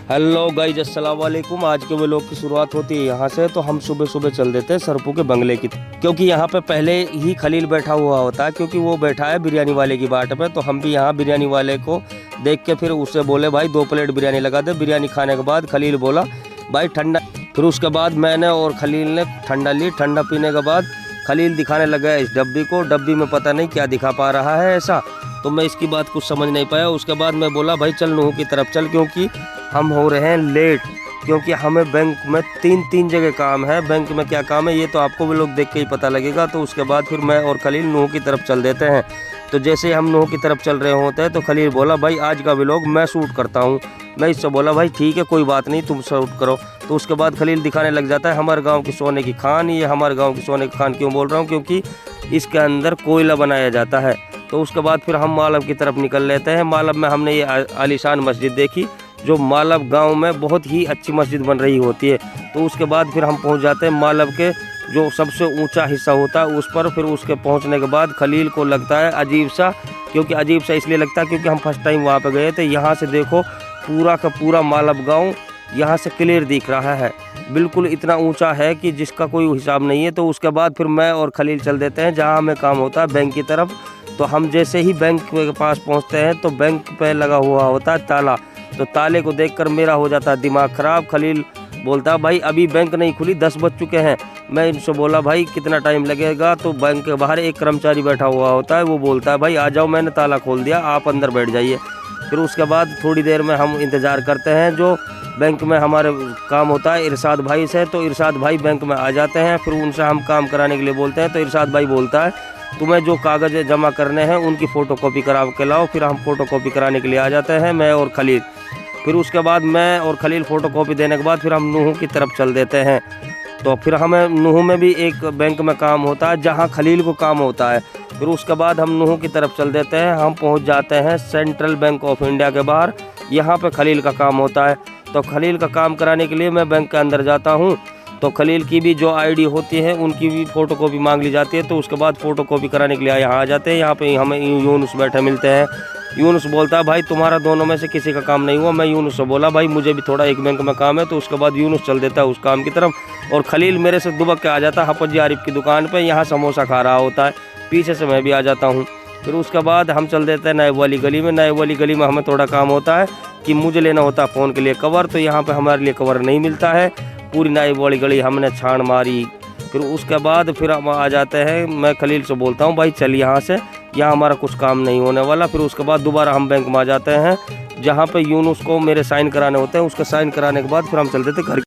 Hello guys, अस्सलाम वालेकुम। आज के व्लॉग की शुरुआत होती है यहाँ से। तो हम सुबह सुबह चल देते हैं सरपू के बंगले की, क्योंकि यहाँ पे पहले ही खलील बैठा हुआ होता है, क्योंकि वो बैठा है बिरयानी वाले की बाट पे। तो हम भी यहाँ बिरयानी वाले को देख के फिर उससे बोले भाई 2 प्लेट बिरयानी लगा दे। बिरयानी खाने के बाद खलील बोला भाई ठंडा। फिर उसके बाद मैंने और खलील ने ठंडा ली। ठंडा पीने के बाद खलील दिखाने लगा इस डब्बी को। डब्बी में पता नहीं क्या दिखा पा रहा है ऐसा, तो मैं इसकी बात कुछ समझ नहीं पाया। उसके बाद मैं बोला भाई चल नूह की तरफ चल, क्योंकि हम हो रहे हैं लेट, क्योंकि हमें बैंक में तीन जगह काम है। बैंक में क्या काम है ये तो आपको भी लोग देख के ही पता लगेगा। तो उसके बाद फिर मैं और खलील नूह की तरफ चल देते हैं। तो जैसे हम नूह की तरफ चल रहे होते हैं तो खलील बोला भाई आज का व्लॉग मैं शूट करता हूँ। मैं इससे बोला भाई ठीक है कोई बात नहीं, तुम शूट करो। तो उसके बाद खलील दिखाने लग जाता है हमारे गाँव की सोने की खान। ये हमारे गाँव की सोने की खान क्यों बोल रहा हूँ, क्योंकि इसके अंदर कोयला बनाया जाता है। तो उसके बाद फिर हम मालब की तरफ निकल लेते हैं। मालब में हमने ये आलीशान मस्जिद देखी, जो मालब गांव में बहुत ही अच्छी मस्जिद बन रही होती है। तो उसके बाद फिर हम पहुंच जाते हैं मालब के जो सबसे ऊंचा हिस्सा होता है उस पर। फिर उसके पहुंचने के बाद खलील को लगता है अजीब सा, क्योंकि अजीब सा इसलिए लगता है क्योंकि हम फर्स्ट टाइम वहाँ पे गए थे। यहाँ से देखो पूरा का पूरा मालब गाँव यहाँ से क्लियर दिख रहा है, बिल्कुल इतना ऊँचा है कि जिसका कोई हिसाब नहीं है। तो उसके बाद फिर मैं और खलील चल देते हैं जहाँ हमें काम होता है बैंक की तरफ। तो हम जैसे ही बैंक के पास पहुंचते हैं तो बैंक पे लगा हुआ होता है ताला। तो ताले को देखकर मेरा हो जाता है दिमाग ख़राब। खलील बोलता है भाई अभी बैंक नहीं खुली, 10 बज चुके हैं। मैं इनसे बोला भाई कितना टाइम लगेगा। तो बैंक के बाहर एक कर्मचारी बैठा हुआ होता है, वो बोलता है भाई आ जाओ, मैंने ताला खोल दिया, आप अंदर बैठ जाइए। फिर उसके बाद थोड़ी देर में हम इंतज़ार करते हैं। जो बैंक में हमारे काम होता है इरशाद भाई से, तो इरशाद भाई बैंक में आ जाते हैं। फिर उनसे हम काम कराने के लिए बोलते हैं। तो इरशाद भाई बोलता है तुम्हें जो कागज़ जमा करने हैं उनकी फ़ोटोकॉपी करा के लाओ। फिर हम फ़ोटोकॉपी कराने के लिए आ जाते हैं, मैं और खलील। फिर उसके बाद मैं और खलील फ़ोटोकॉपी देने के बाद फिर हम नूह की तरफ चल देते हैं। तो फिर हमें नूह में भी एक बैंक में काम होता है जहां खलील को काम होता है। फिर उसके बाद हम नूह की तरफ चल देते हैं। हम पहुंच जाते हैं सेंट्रल बैंक ऑफ इंडिया के बाहर। यहाँ पे खलील का काम होता है। तो खलील का काम कराने के लिए मैं बैंक के अंदर जाता हूँ। तो खलील की भी जो आईडी होती है उनकी भी फ़ोटोकॉपी मांग ली जाती है। तो उसके बाद फ़ोटोकॉपी कराने के लिए यहाँ आ जाते हैं। यहाँ पे हमें यूनुस बैठे मिलते हैं। यूनुस बोलता है भाई तुम्हारा दोनों में से किसी का काम नहीं हुआ। मैं यूनुस से बोला भाई मुझे भी थोड़ा एक बैंक में काम है। तो उसके बाद यूनुस चल देता है उस काम की तरफ और खलील मेरे से दुबक के आ जाता है हाफजी आरिफ की दुकान पे। यहाँ समोसा खा रहा होता है, पीछे से मैं भी आ जाता हूँ। फिर उसके बाद हम चल देते हैं नायब वाली गली में। नायब वाली गली में हमें थोड़ा काम होता है कि मुझे लेना होता है फ़ोन के लिए कवर। तो यहाँ पर हमारे लिए कवर नहीं मिलता है। पूरी नायब वाली गली हमने छान मारी। फिर उसके बाद फिर हम आ जाते हैं। मैं खलील से बोलता हूँ भाई चल यहाँ से, यहाँ हमारा कुछ काम नहीं होने वाला। फिर उसके बाद दोबारा हम बैंक में आ जाते हैं जहाँ पे यूनुस को मेरे साइन कराने होते हैं। उसके साइन कराने के बाद फिर हम चल देते घर।